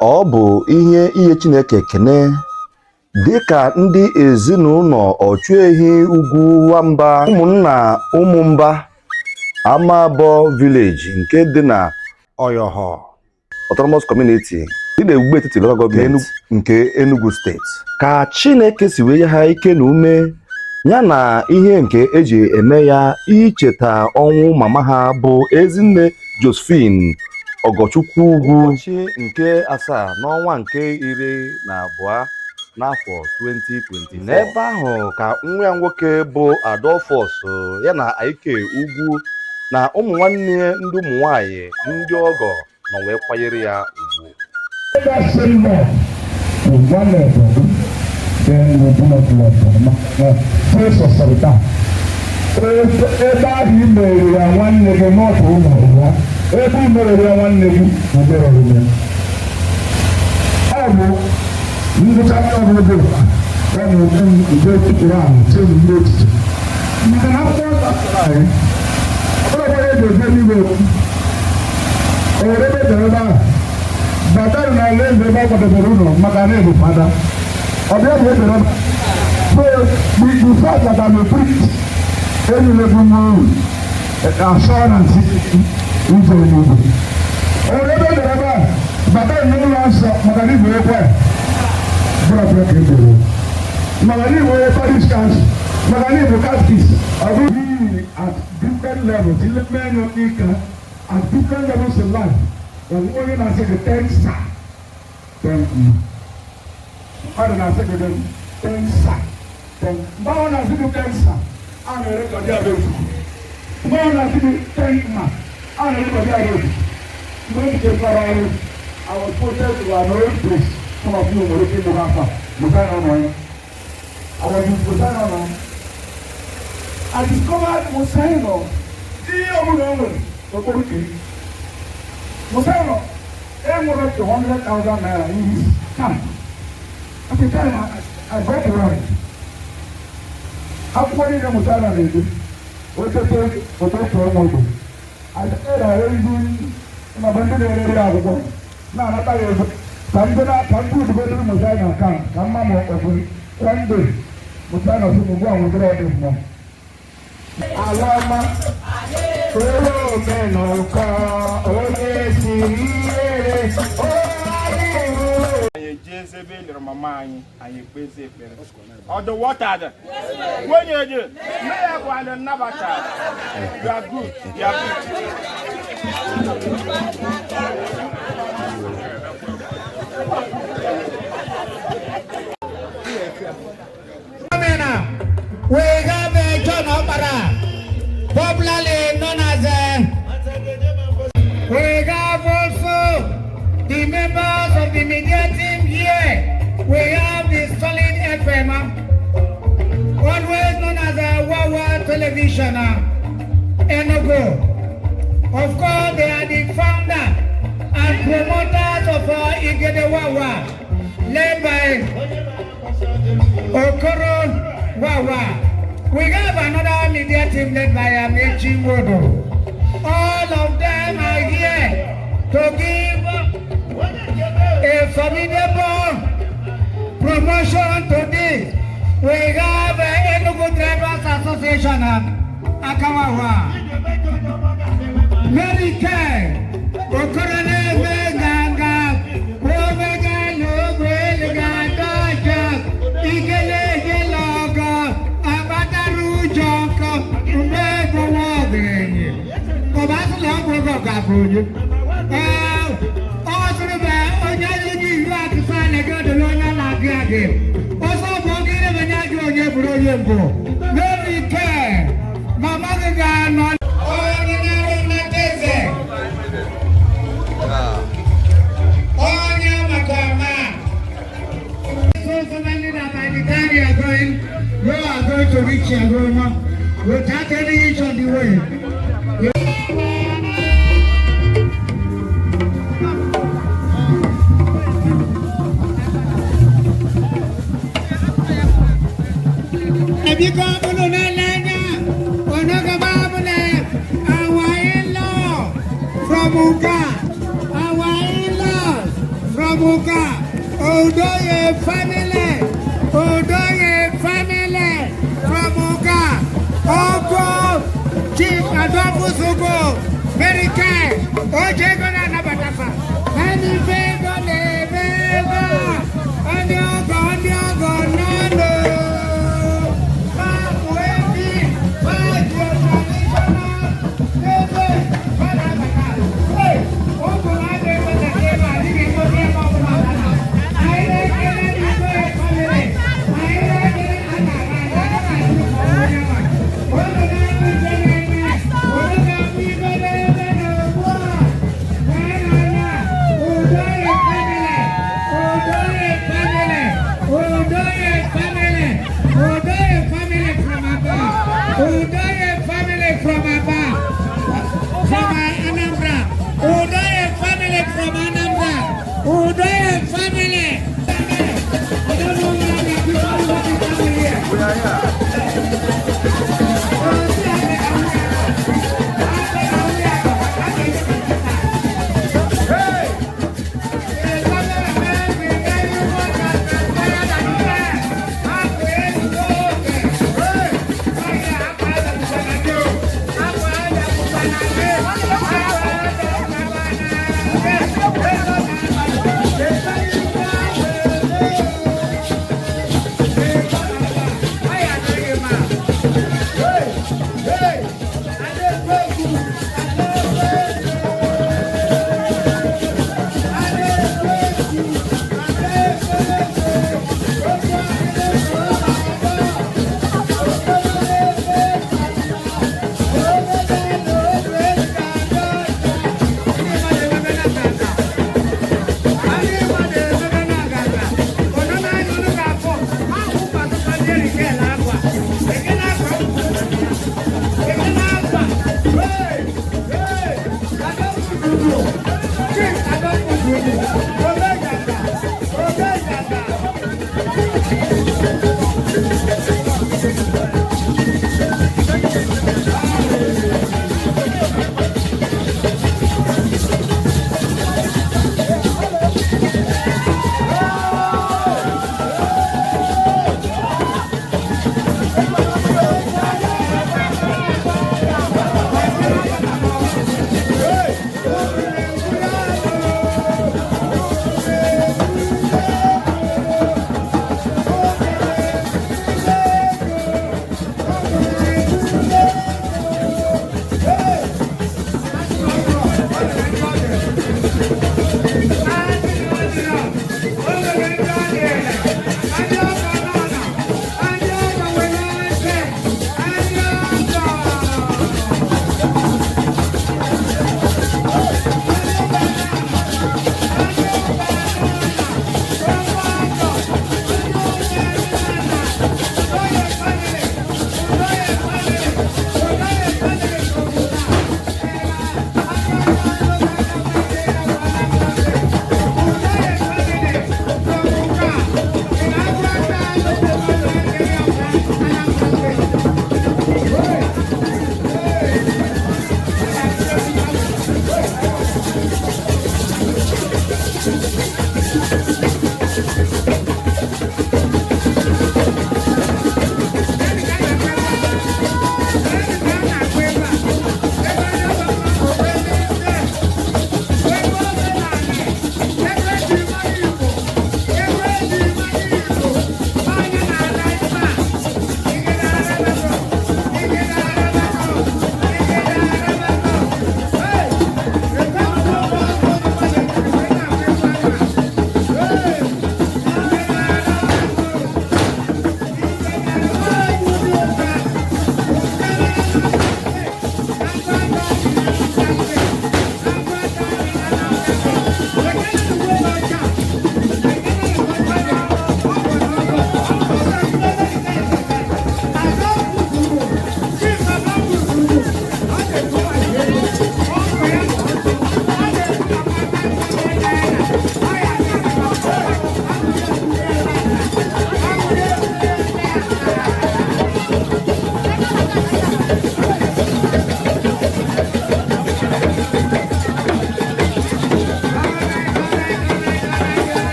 Ọ bụ ihe Chineke kene dịka ndị ezinụlọ Ọchụehi Ugwu Nwamba ụmụnna Ụmụmba Amabọ Village nke dị na Oyoho Autonomous Community dị n'Ugwu etiti Local Government nke Enugu Steeti ka Chineke si wee ha ike na ume ya na ihe nke eji eme ya icheta ọnwụ mama ha bụ Ezinne Josephine ogochukwu ugwu nke 7 n'ọnwa nke 12 n'afọ 2020. N'ebe ahụ ka nwa ya nwoke bụ Adolphus ya na Aike Ugwu na ụmụ nwanne ndị ụmụ nwanyị ndị ọgọ nọ wee kwanyere ya ugwu. Ebe ahụ imere ya nwanne gị n'ọtụ ụmụ ya, ebe imere ya nwanne gị obere omume. Ọ bụ ngwụcha ọrụ dị mkpa ya na ụdị tụpụrụ ahụ chelu ndị echiche. Maka na akwụkwọ nsọ anyị, ọ bụrụ eji ebe n'igwe okwu. O were ebe dere ebe ahụ, batara na ala eze ebe ọ kwadebere ụlọ maka na ebu fada. Ọ bịa bụ edere ebe. So, the fact that I'm a priest, any level assurance is a little. Already the rabbi, but I know answer, Magani will require. Brother Kendall. Magani will Paris Council. Magani will cast this. I will be at different levels. In the men of Nika, at different levels in life. And when I say the 10 star, 10. I don't know, I say 10 star. Mbao na zidu kensa, amereka dia dozi. Mbao na zidu tenma, amereka dia dozi. When we came I was posted to an old place. Some of you were looking at Rafa. Musaino. I was in Musaino. I discovered Musaino. Musaino, he worth 100,000 naira in his camp. At the time, I got around. Akwụkwọ ihe mụtara na-edo otete ụtụtụ ọmụdụ adịkọrọ ezi maba ndị na-erere akwụkwọ na-anata ya ego ka ndị udubedoro mụta na kan ka mma ma ọkpọfụrụ kwa ndị mụta na ọsụmụ ugbu a nwụdịrị ọdị mmụọ ala ọma onye omenụkọ onye siri ihere Jezebel mama anyị kpezi ekpere ọdụ water when you do may I go and nabata you are good we have a John Opera popularly known as we have also the members of the media team here. We have the Solid FM, always known as a Wawa Television, Enugu. Of course, they are the founder and promoters of Igede Wawa, led by Okoro Wawa. We have another media team led by Amechi Wodo. All of them are here to give a formidable promotion to this. We have Enugu Drivers Association Akawawa. Medicare, Okorone Meganga, Omega Noble Ganda, Igele Yeloga, Abataru Jonko, Umego Wogeni. Obasla Gogo Gabuju. Also, Bogina Vanago, Yebro, very care. Mama Gagan, ordinary Matese. Oh, Yamakama. So many that by the time you are going to reach your home without any issue on the way. From Ugwu, our in-laws from from Uka, Odoye family, Odoye family from Uka, Ogo, Chief Adolphus Ugo, very kind, Ojegona Nabatafa, and the Vego, and the Ogo, Nando.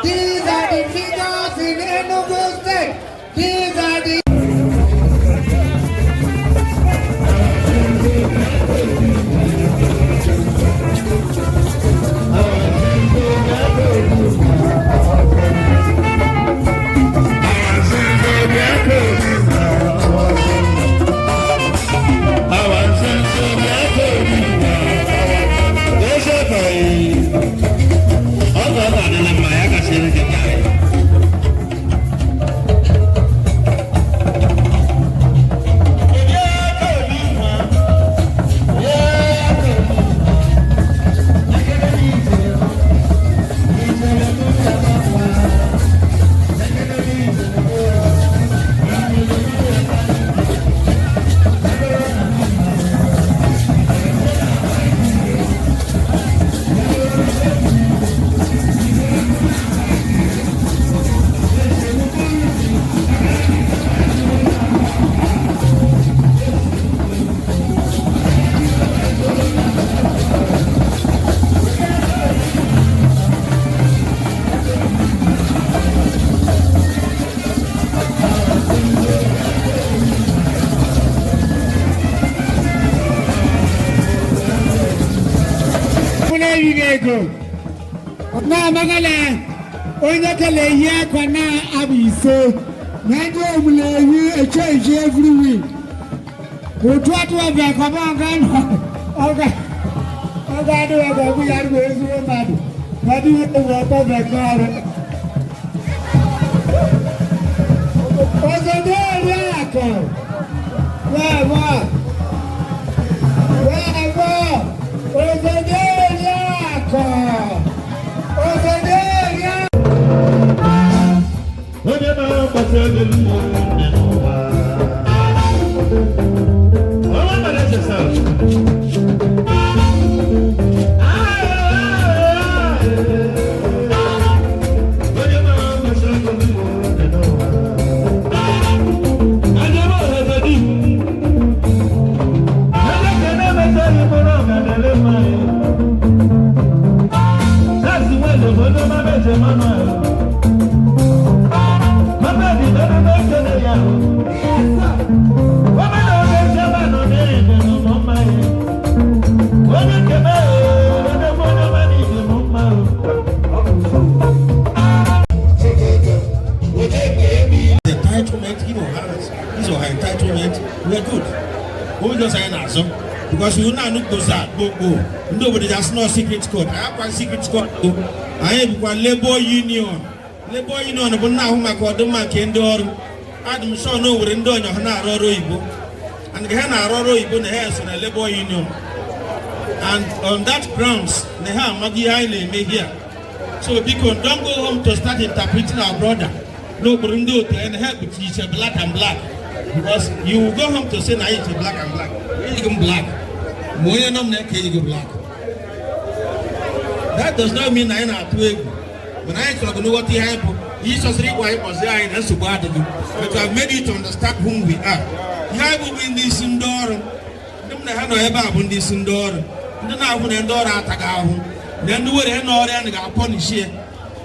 These are the figures in Enugu State. These are the na magala onye kele ihe kwa na abise na ndị omulewi echeji every week otu ọbịa kọba ọga adịghị ọgụ ya bụ ezigbo mmadụ mmadụ ihe ewu ọtọ bekee ọrụ ozodo ori akọ wẹ́ẹ̀wọ́ ozodo ori akọ ozodo ori akọ. Onye na-agbasa ego n'ụwa ọnwa mere echesa onye na-agbasa ego n'ụwa ajọrọ obodo dị ebe ka na-emeta ịbụrụ ọganele mmanya na-esi nwere obodo mabeje manuel because we now look those that go. Nobody has no secret code. I have one secret code. I have one labor union. Labor union, but now whom I call the man can do. Adam saw no we're in doing a Hana Roibo. And the Hana Roibo the house in a labor union. And on that grounds, the Ham Magi Island may here. So because don't go home to start interpreting our brother. No Burundo and help with each black and black. Because you will go home to say now it's black and black. You black. Black. That does not mean I am not twig. When I know what he had, he's just required was there and that's what to do. But I've made you to understand whom we are. You have been this indoor. Don't have no ever in this indoor. Then I would endure at a gown. Then do it and all and got punish here.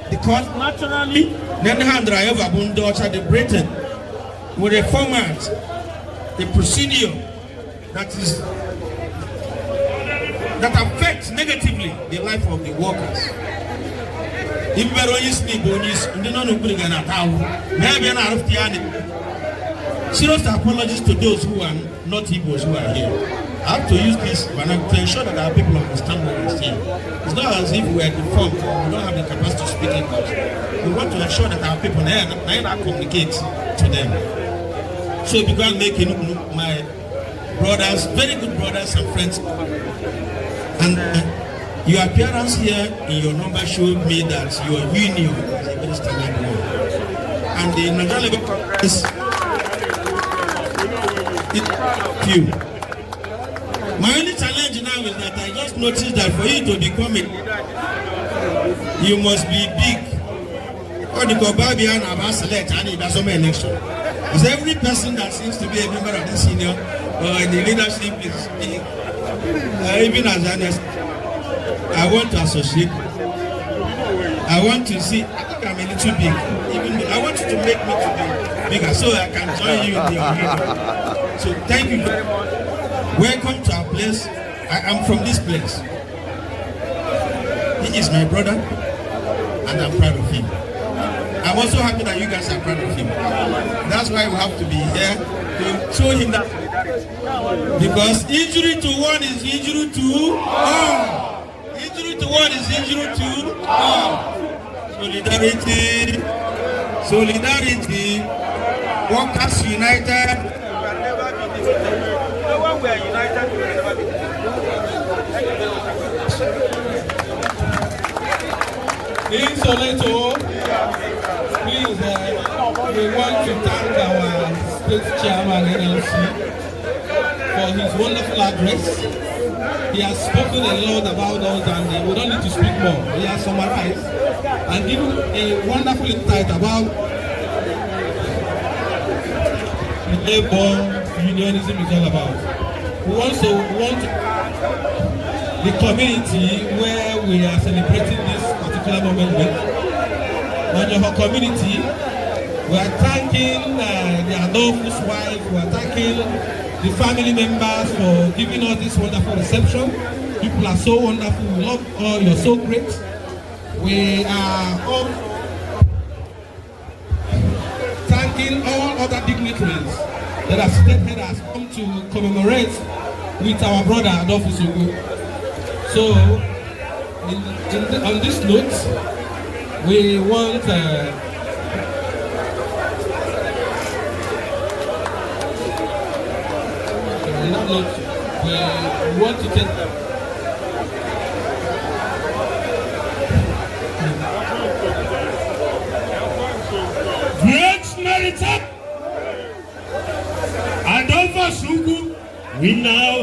Because naturally, then the hand I ever been daughter the Britain with a format, the procedure that affects negatively the life of the workers. If we are sleep, we don't know bring an attack. Maybe an out of the serious apologies to those who are not Igbos who are here. I have to use this to ensure that our people understand what we're saying. It's not as if we are deformed or we don't have the capacity to speak English. We want to ensure that our people now communicate to them. So because making my brothers, very good brothers and friends, and your appearance here in your number showed me that your union is a very standard one. And the Nigerian Labour Congress, you. My only challenge now is that I just noticed that for you to become a leader, you must be big. Or the Kobabian Abbas select and it doesn't make election. Because every person that seems to be a member of this senior or in the leadership is big. Even as honest. I want to associate. I want to see. I think I'm a little big. Even I want you to make me to be bigger so I can join you in the arena. So thank you very much. Welcome to our place. I am from this place. He is my brother, and I'm proud of him. I'm also happy that you guys are proud of him. That's why we have to be here to show him that solidarity. Because injury to one is injury to all. Injury to one is injury to all. Solidarity. Solidarity. Workers united. When we are united, we will never be Insoleto, please, we want to thank our state chairman NLC for his wonderful address. He has spoken a lot about us and we don't need to speak more. He has summarized and given a wonderful insight about the labor unionism is all about. We also want the community where we are celebrating this particular moment with. On your community, we are thanking the Adolfo's wife, we are thanking the family members for giving us this wonderful reception. People are so wonderful, we love all, you're so great. We are all thanking all other dignitaries that have state headers come to commemorate with our brother Adolfo's Ugwu. So, on this note, we want we want to take Great Narita Adolfo's Ugwu, we now,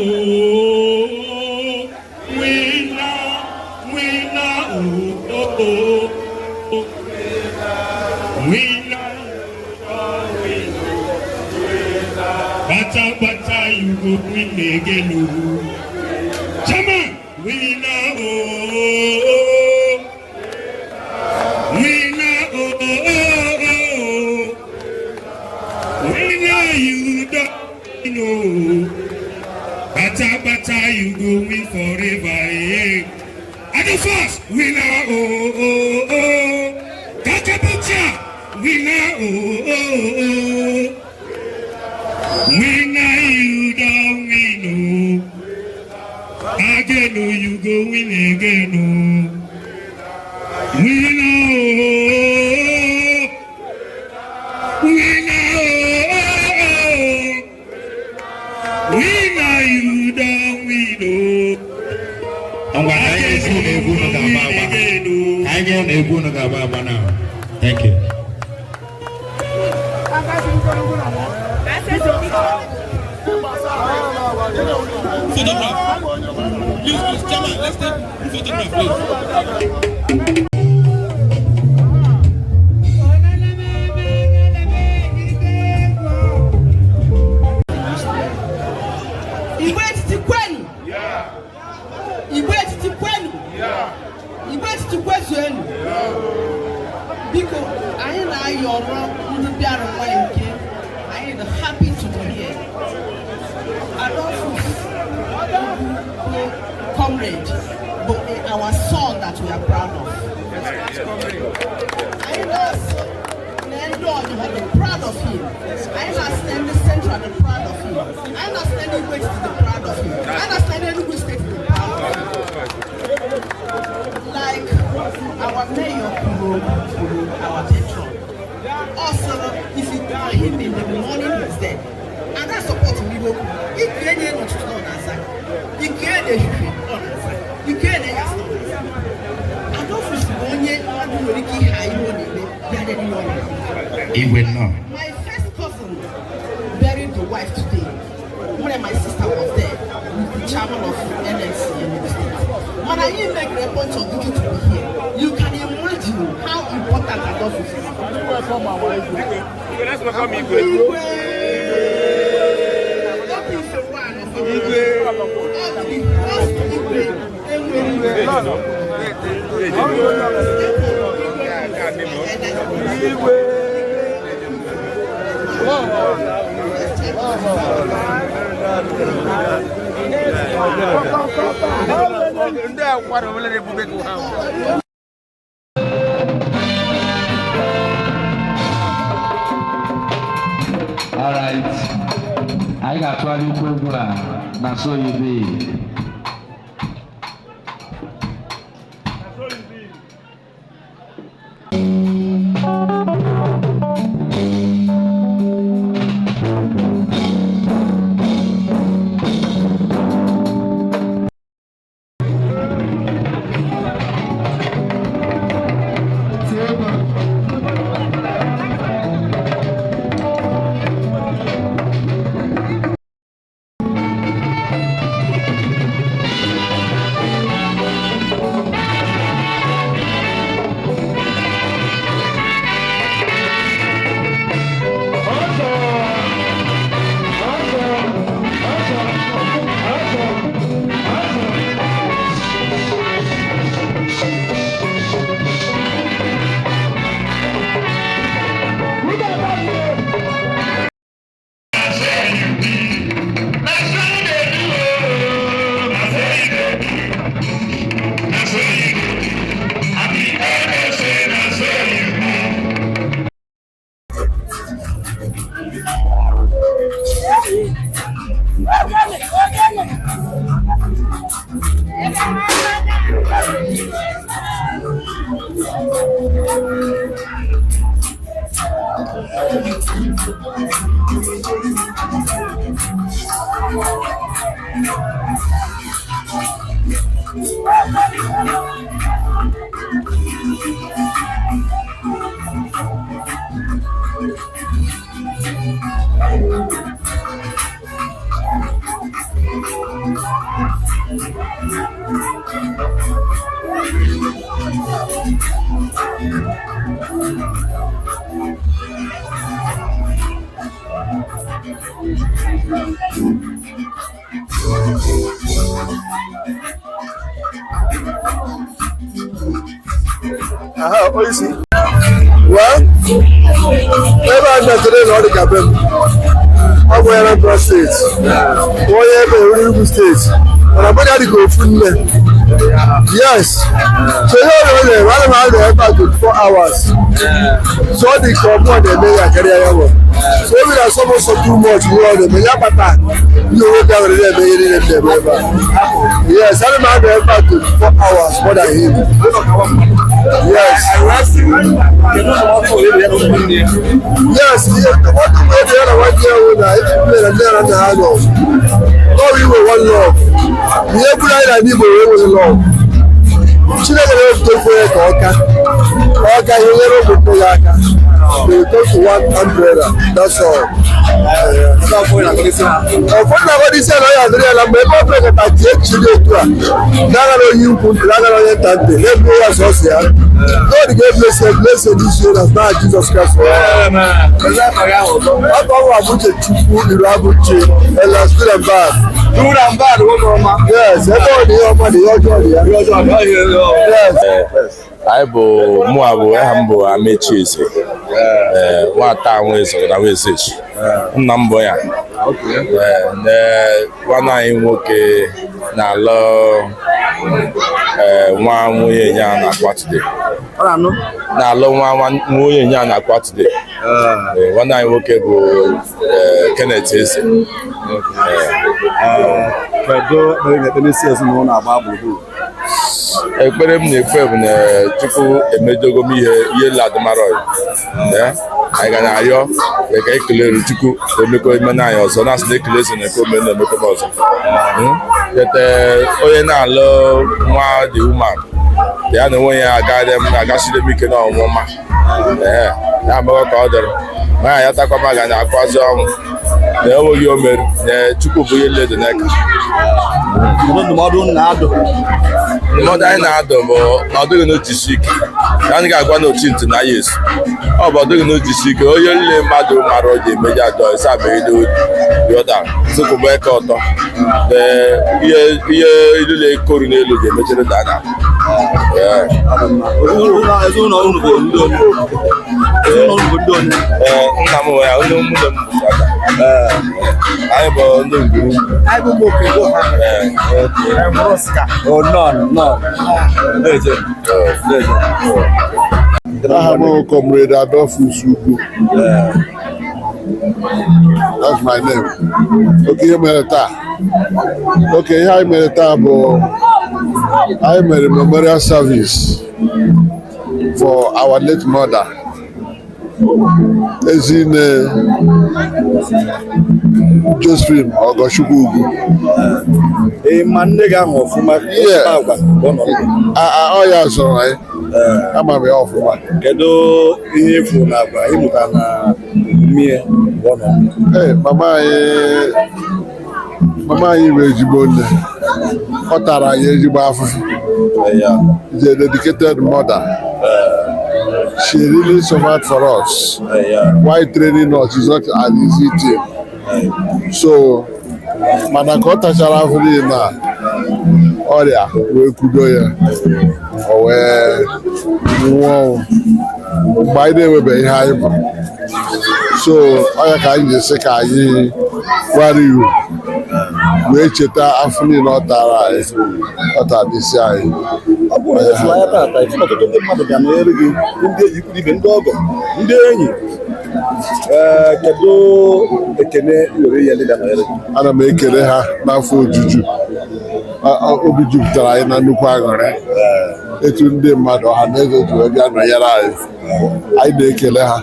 Bata you go win again. Chama, we now, you don't know. Bata you go win forever. At the first, we now, Kakabucha, we now, we now you don't win, again, you go win again, we know, you don't win, Thank you. photograph. Please, Chairman, let's take photograph, please. Happy to be here. Adolfo's comrade, but our son that we are proud of. I understand the proud of him. I understand the central the proud of him. I understand the West is the proud of him. I understand the Ugwu state is the proud of him. Like our mayor, our patron. Also, if you call him in the morning, he's there. And that's supporting me. He can't not to know that. He can't on He can't He will not. My first cousin buried the wife today. When my sister was there with the chairman of NLC in the state. When I make a point of duty to be here, you can imagine how important Adolfo is. Let's welcome Igwe. All right, I got 20 program. That's all you be. Well, ebe a na-etere na ọ dị ka be m. Ọ bụ ya na Anambra steeti. Onye ebe Ugwu steeti. Mana bụ ya dị ka ofu nne. Yes. So ihe ọ na-eme, ana m anọ ebe a 24 hours. So ọ dị ka ọmụọ na-eme ya karịa ya nwere. So ebi na asọmụ sọ too much ihe ọ na-eme ya kpata ihe nwoke ahụ na-eme ihe niile na-eme ebe a. Yes, ana m anọ ebe a 24 hours more than him. Yes. Yes, what the way they are one year now, if you play and they are not love. God, we were one love. We have put out a new way with love. She never left to for a talker. Okay, you never put the yaka. They will go to one umbrella. That's all. Ọ̀fọ̀nà wọ́n ti sẹ́nu ọ̀yà àdúrà ẹ̀la mọ̀ ẹ̀kọ́ fẹ́ kẹta tí èkì ṣe tó à dáná ló yí nkùn dáná ló yẹ tàǹtẹ̀ lẹ́nu ó wà sọ́ọ̀sì á. God gave blessing this year as now Jesus Christ for all. Ọkọ̀ wọ Abuja Chukwu ìlú Abuja ẹ̀la still and bad. Still and bad wọ́n mọ̀ ọma. Yes, ẹ̀kọ́ òní ọmọ ni ọjọ́ ni ya. Yes. Anyị bụ mụa bụ aha m bụ Amechi Eze nwata anwe Eze na Wesechi nna m bụ ya nwanne anyị nwoke na-alụ nwa nwunye ya na-akwa today na-alụ nwa nwunye ya na-akwa today nwanne anyị nwoke bụ Kenneth Eze. Kedu ekpere n'isi ezinụlọ agba gburugburu? Ekpere m na-ekpe bụ na Chukwu emedogo m ihe ladụmara anyị ga na-arịọ ka ekelere Chukwu emekọ ime na anyị ọzọ na-asị na ekele eze na-ekwe ome na-emekọ m ọzọ kete onye na-alụ nwa dị woman ya na onwe ya agasịrị m ike na ọmụma ya amekọ ka ọ dịrị ma ya takwama ga na-akwazi ọnwụ na enweghị o mere na Chukwu bụ ihe nledo n'aka. Ndụmọdụ anyị na-adụ bụ na ọ dịghị n'otisi ike anyị ga-agwa n'ochi ntị na ya esu ọ bụ ọ dịghị n'otisi ike onye nle mmadụ mara o ji emeji adọ esa beghịdo yọda sụkwụba eke ọtọ ihe ilile koru n'elu ga-emechere dana Nna m nwe ya onye nwunye m bụ anyị bụ ndị Ugwu. Aha m Comrade Adolphus Ugwu. That's my name. Okay, ihe mere taa. Okay, ihe anyị mere taa bụ anyị mere memorial service for our late mother, Ezinne Josephine ogochukwu Ugwu. Ma nne gị ahụ ọfụma ọ ya zụrụ anyị ama m ya ọfụma. Kedu ihe ịfụ na agwa ịmụta na mmie mama anyị bụ ezigbo nne, ọ tara anyị ezigbo afụfụ. She's a dedicated mother. She really suffered for us. Why training us is not an easy thing. So mana ka ọ tachara afụfụ na ọrịa wee kudo ya, o wee nwụọ mgbe anyị na-enwebeghị ihe anyị bụ. So ọ ya ka anyị ga-esi ka anyị gwara iwu wee cheta afọ niile ọ tara anyị, ọ tara n'isi anyị. Ọ bụrụ na efu anya tata ọtụtụ ndị mmadụ bịa n'elu gị, ndị enyi ikwu ibe, ndị ọgọ, ndị enyi. Kedu ekene were ihe ndị bịa n'elu gị? Ana m ekele ha n'afọ ojuju. Obi jupụtara anyị na nnukwu aṅụrị etu ndị mmadụ ọha na eze ji wee bịa nọnyere anyị. Anyị na-ekele ha,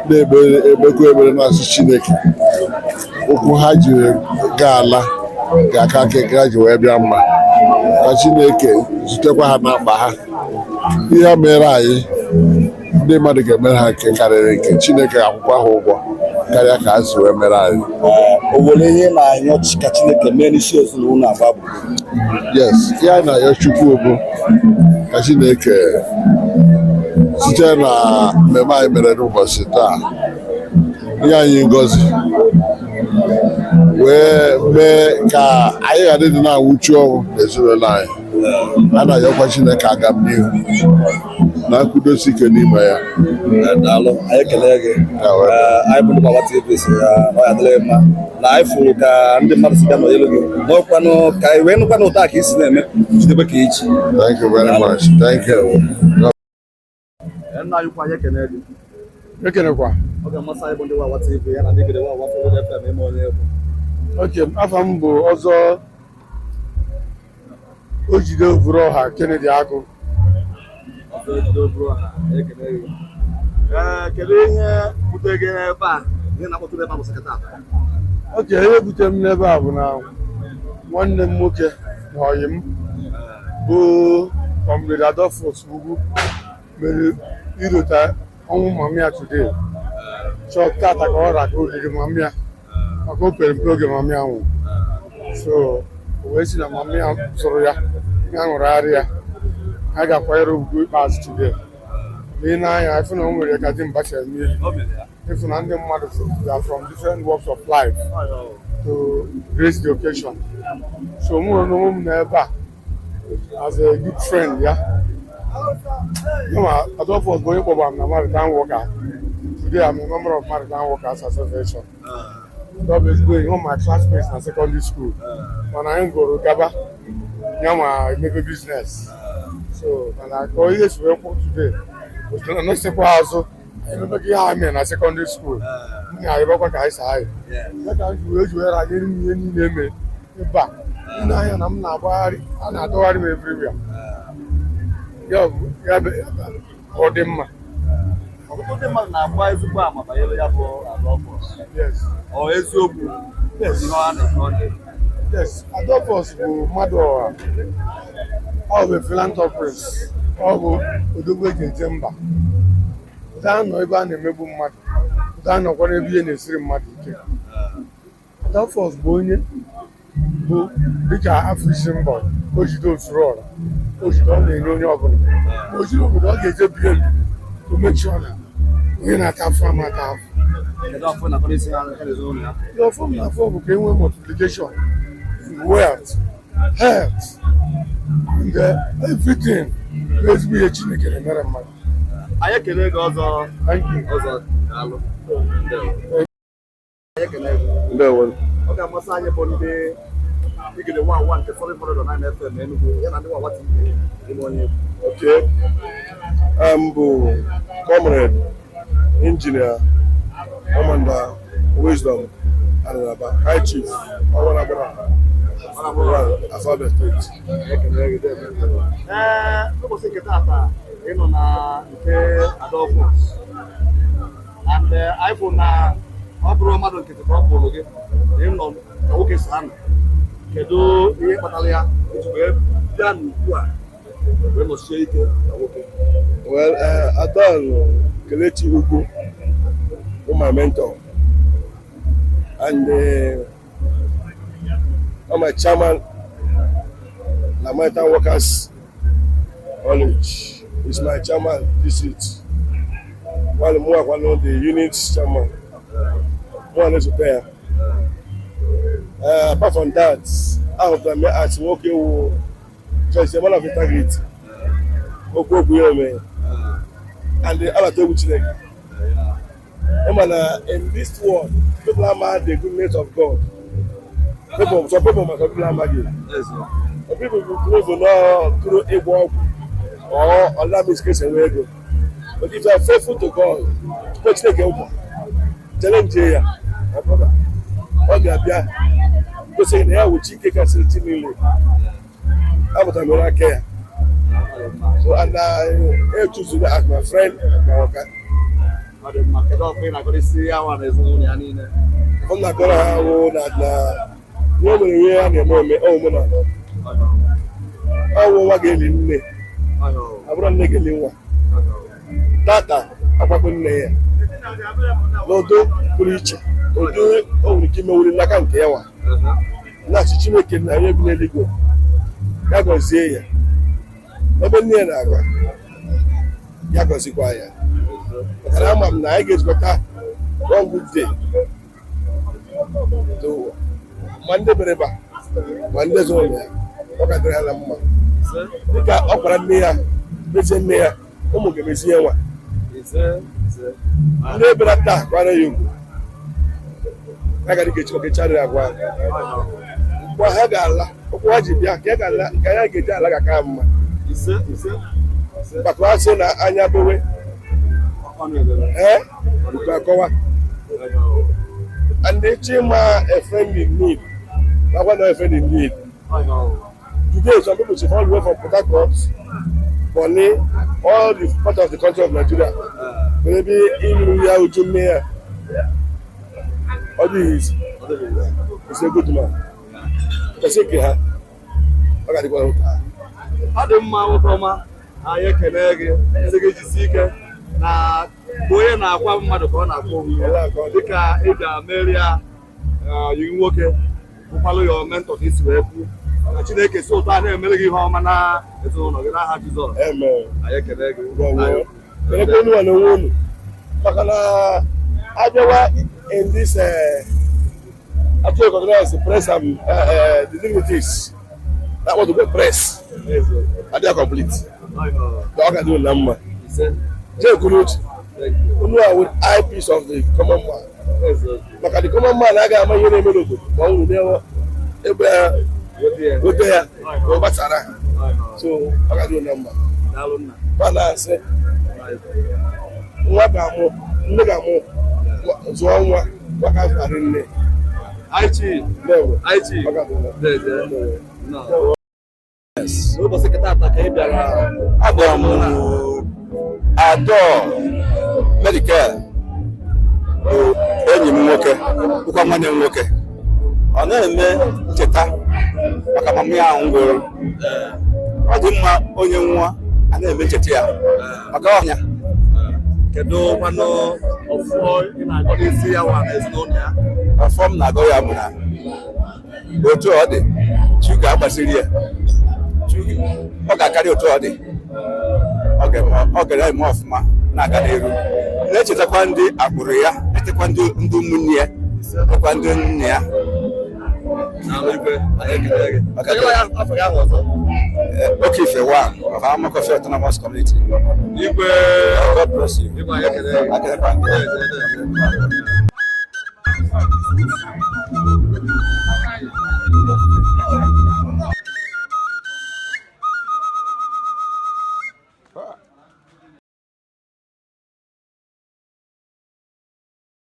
na-ebekwa ekpere na-asị Chineke okwu ha jiri gaa ala ga-aka nke ha ji wee bịa mma, ka Chineke zutekwa ha na mkpa ha. Ihe ha mere anyị, ndị mmadụ ga-emere ha nke karịrị nke Chineke akwụkwọ ha ụgwọ karịa ka ha si wee mere anyị. O nwere ihe na-anyọ ka Chineke mee n'isi ezinụlọ Agba bụ? Yes, ihe anyị na-ayọ Chukwu bụ ka Chineke site na mmemme anyị mere n'ụbọchị taa nye anyị ngọzi wee mee ka anyị ghara ịdị na-anwụchu ọnwụ n'ezinụlọ anyị. A na-ayọkwa Chineke aga m n'ihu na nkwudosi ike n'ime ya. Daalụ, anyị ekele gị. Anyị bụ ndị Baba TV si ya ọ ya dịrị mma na anyị fụrụ ka ndị mmadụ si bịa n'elu gị n'ọkwanụ ka anyị wee nụkwa n'ụta ka isi na-eme jidebe ka echi. Thank you very much. Thank you. Nna anyị kwa anyị ekele gị. Ekenekwa. Ọ ga-amasị anyị bụ ndị Baba TV ya na ndị gede Baba FM ime onye bụ. Okay, afọ m bụ ọzọ Ojide Ovuru Ọha Kennedy Agụ. Kedu ihe butere gị ebe a? Ihe na-akpọtụrụ ebe a bụ sekretari. Oke, ihe butere m n'ebe a bụ na nwanne m nwoke na ọyị m bụ Comrade Adolphus Ugwu mere irota ọnwụ mama ya today. Chọọ tata ka ọ raka olili mama ya maka o pere mpe oge mama ya nwụ. So o wee si na mama ya zụrụ ya ṅụrịgharị ya, ha ga-akwanyere ugwu ikpeazụ today. Ma ị na-anya ịfụ na o nwere ka dị mbacha eme ịfụ na ndị mmadụ from different walks of life to grace the occasion. So mụ onwe m n'ebe a as a good friend ya. Adolphus bụ onye kpọbara m na Maritime Workers. Today I'm a member of Maritime Workers Association. That was doing all my classmates in secondary school. When I go to Gaba, I make a business. So, and I go yes, we work today. But not simple also. I remember I'm in secondary school. I work at high side. That time we were I didn't name it back. And I'm not worried, and I don't worry everywhere. Yeah, or them. Yes. Or Eziokwu. Yes. Adolphus bụ mmadụ ọha. Ọ bụ philanthropist. Ọ bụ odogwu eji eje mba. Ụda anọ ebe a na-emegbu mmadụ. Ụda anọkwa n'ebe ihe na-esiri mmadụ ike. Adolphus bụ onye bụ dịka afọ isi mbọ o jide osuru ọra. O jide ọ na-enye onye ọbụla. O jide obodo ọ ga-eje bie ebi. O mechie ọla. Onye na-ata afọ ama ata afọ. The form of multiplication, wealth, health, and everything ezigbo ihe Chineke na-emere mmadụ. Anyị ekele gị ọzọ. Ọzọ daalụ. Anyị ekele gị. Ndewo. Ọ ga-amasị anyị bụ ndị igede nwa nke 709 FM Enugu ya na ndị nwa TV ime onye egwu. Okay. Bụ Comrade Engineer Commander Wisdom Alaba, High Chief Awanabara Asaba State. Ụbọchị nke taata ịnọ na nke Adolfo and anyị bụ na ọ bụrụ mmadụ nkịtị ka ọ bụrụ gị ịnọ na nwoke si anọ. Kedu ihe kpatara ya iji wee bịa n'ugwu a wee nọchie ike na nwoke? Well, Adol Kelechi Ugwu was my mentor, and I'm my chairman, Lamaitan Workers College. He's my chairman district. While more one of the units chairman, more or there. Apart from that, out of them, I work with just a man of integrity. And the other table today. In this world, people are mad the goodness of God. Some people must have mad it. Some people will know through a walk or allow mistakes and where go. But if you are faithful to God, let's take it. Challenge here, my brother. All the Abia, go say the air with chicken facility million. How about I care? So, and I choose to as my friend, my worker. I'm not going to have ebe nne na-agwa ya gọzikwa ya makana ama m na anyị ga-ezikọta one good day to ma ndị bereba ma ndị zụrụ ya ọ ka dịrị ha na mma dịka ọ kwara nne ya mezie nne ya ụmụ ga-emezi ya nwa ndị ebere taa kwara ya ugwu ha ga dịka echikọkecharịrị agwa mgbe ha ga-ala ụkwụ ha ji bịa ka ya ga-eji ala ga-aka mma But say na anya bewe. Ukakowa. And they chima a friend in need. I want a friend in need. Today, some people should all the way from Port Harcourt, Bonny, all the part of the country of Nigeria. Maybe in Ujumea. All this. He's a good man. Kasi kiha. Agadi kwa huta. Ọ dị mma nwoke ọma, anyị ekele gị ndị ga-ejisi ike na onye na-akwa mmadụ ka ọ na-akwa onwe dịka ị ga-emeri ya yi nwoke bụkwalụ ya mentọ ka isi wee kwu na Chineke si ụtọ a na-emere gị ihe ọma na ezinụlọ gị n'aha Jizọs. Anyị ekele gị na onwe unu maka na abịawa in this actually organize the press and the dignitaries that was the press. I did complete. The organ do number. Jay Kunuch, who are with eyepiece of the common man. But the common man, I got my name. One will never go there, go back. So I got do number. But I say, what more? Negamo, Zoa, what I've in there. I cheat. No, I cheat. No. Ụbọchị kịta ata ka ị bịara agwara m Adol Medical enyi m nwoke bụkwa nwanne m nwoke ọ na-eme ncheta maka mama ya ahụ ngworo ọ dị mma onye nwa a na-eme ncheta ya maka ọnya. Kedu kwanụ ọfọ ị na-agọ n'isi ya nwa na ezinụlọ ya? Ọfọ m na-agọ ya bụ na otu ọ dị chi ga-agbasiri ya ọ ga-akarị otu ọ dị ọ ga-eme ọfụma na-aga n'elu na-echetakwa ndị agbụrụ ya echetakwa ndị ụmụnne ya ekwa ndị nne ya Okife one of our Mokofi Autonomous Community. God bless you.